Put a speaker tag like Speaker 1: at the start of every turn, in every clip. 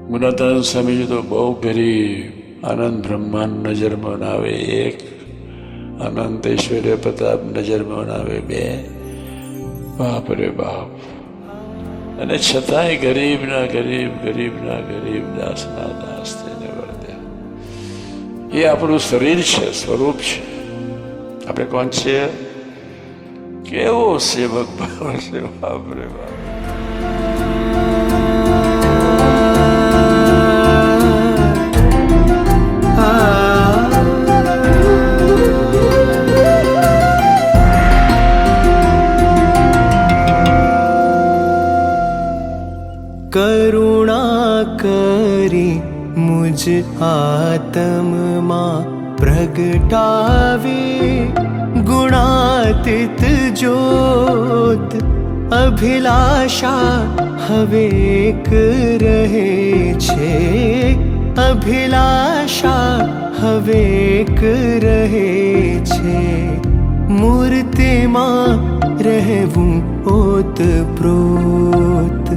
Speaker 1: ગુણાતાન સ્વામીજી તો બહુ ગરીબ, આનંદ બ્રહ્માંડ નજરમાં ના આવે એક, અનંત ઐશ્વર્ય પ્રતાપ નજરમાં ના આવે બે. બાપ રે બાપ. અને છતાંય ગરીબના ગરીબ, ગરીબના ગરીબ, દાસના દાસ થઈને વર્ત્યા. એ આપણું શરીર છે, સ્વરૂપ છે. આપણે કોણ છીએ? કેવો સેવક ભાવ છે. બાપ રે બાપ.
Speaker 2: કરુણા કરી મુજ આત્મમાં પ્રગટાવી, ગુણાતીત જ્યોત અભિલાષા હવે એક રહે છે, અભિલાષા હવે એક રહે છે. મૂર્તિમાં રહેવું ઓતપ્રોત,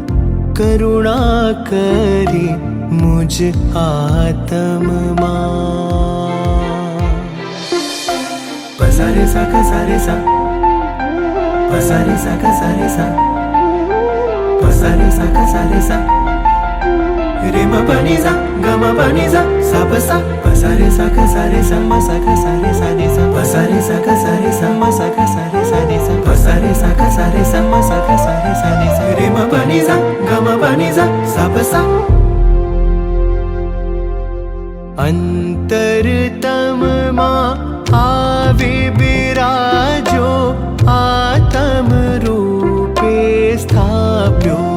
Speaker 2: કરુણા કરી મુજ આત્મમાં. પસારે સા કસારે સા, પસારે સા કસારે સા, પસારે સા કસારે સા, રે મ પની સા ગ મ પની સા સા પ સા, પસારે સા કસારે સા મ સા કસારે સા ને સા, પસારે સા કસારે સા મ સા કસારે સા ને સા, પસારે સા કસારે સા મ સા કસારે સા ને સા, રે મ પની સા ગ મ પની સા સા પ સા. અંતરતમમાં આવી બિરાજો, આત્મ રૂપે સ્થાપ્યો.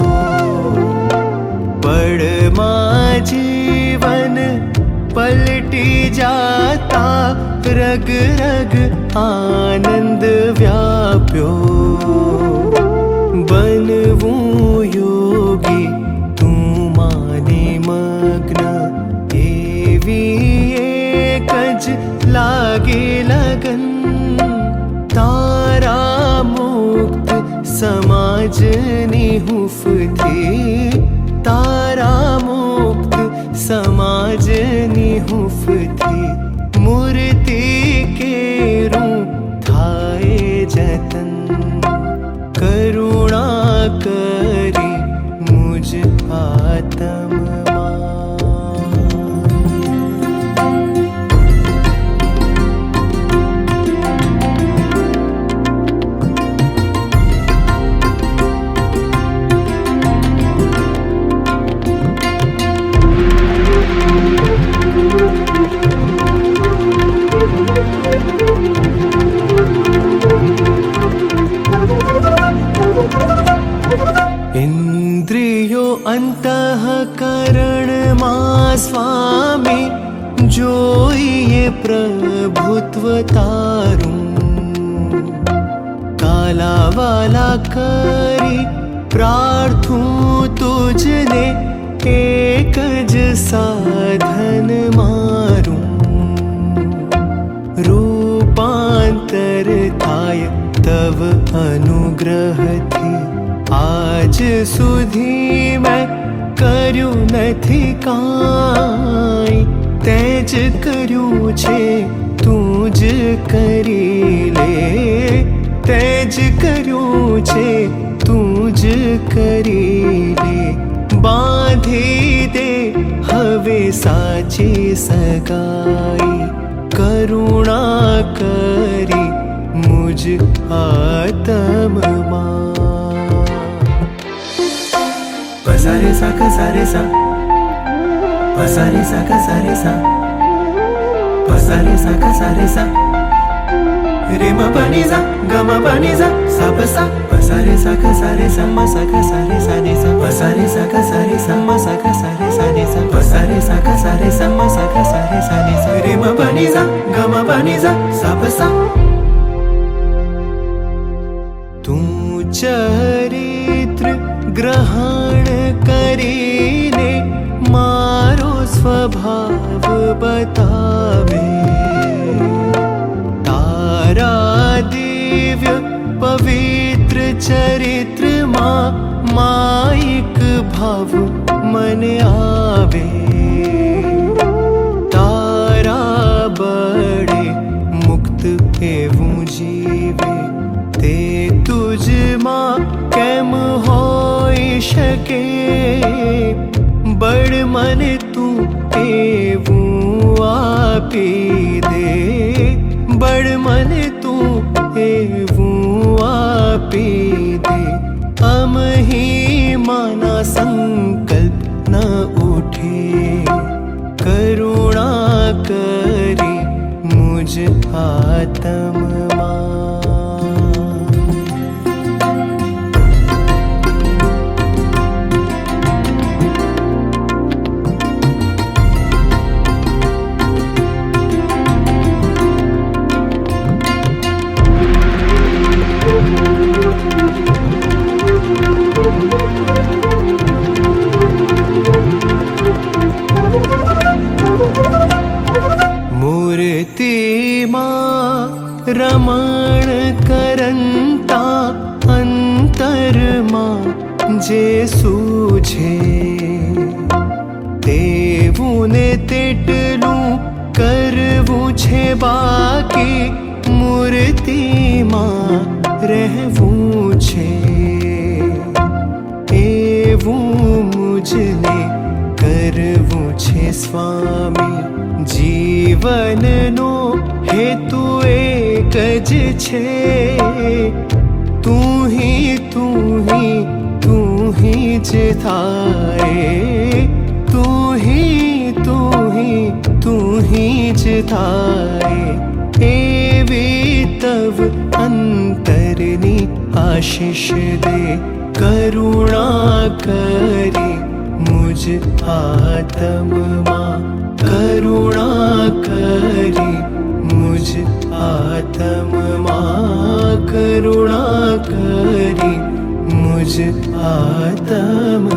Speaker 2: પળમાં જીવન પલટી જાતા, રગ રગ આનંદ વ્યાપ્યો. બનવું યોગી તું માને મગ્ન, એવી એક જ લાગે લગન. તારા મુક્ત સમાજની હૂંફથી, તારા મુક્ત સમાજની હૂંફથી, મૂર્તિ કેરું થાય જતન. કરુણા કરી મુજ આત્મમાં. ઇન્દ્રિયો અંતઃકરણમાં સ્વામી, જોઈએ પ્રભુત્વ તારું. કાલાવાલા કરી પ્રાર્થું તુજને, એક જ સાધન મારું. રૂપાંતર થાય તવ અનુગ્રહથી, આજ સુધી મેં કર્યું નથી કાંઈ, તે જ કર્યું છે તું જ કરી લે, તે જ કર્યું છે તું જ કરી લે. બાંધી દે હવે સાચી સગાઈ, કરુણા કરી મુજ આત્મમાં. પસારે સા કસારે સા, પસારે સા કસારે સા, પસારે સા કસારે સા, રે મ પની સા ગ મ પની સા સા પ સા, પસારે સા કસારે સા મ સા કસારે સા ને સા, પસારે સા કસારે સા મ સા કસારે સા ને સા, પસારે સા કસારે સા મ સા કસારે સા ને સા, રે મ પની સા ગ મ પની સા સા પ સા. તું ચરિત્ર ગ્રહણ કરીને મારો સ્વભાવ બતાવે. તારા દિવ્ય પવિત્ર ચરિત્રમાં માયિક ભાવ મને આવે. આવે તારા બળે મુક્ત એવું જીવે તે તુજમાં કેમ હોઈ શકે બળ મને તું એવું આપી દે બળ મને તું એવું આપી દે અમહી માના સંકલ્પ ન ઉઠે કરુણા કરી મુજ આત્મમાં મૂર્તિમાં રમણ કરંતા અંતરમાં જે સૂઝે તેવું ને તેટલું કરવું છે બાકી મૂર્તિમાં રહેવું છે એવું મુજને કરવું છે સ્વામી જીવનનો હેતુ એક જ છે તું ही જ થાય તું ही જ થાય એવી તવ અંતરની આશીષ દે કરુણા કરી મુજ આત્મમાં કરુણા કરી મુજ આત્મમાં કરુણા કરી મુજ આત્મમાં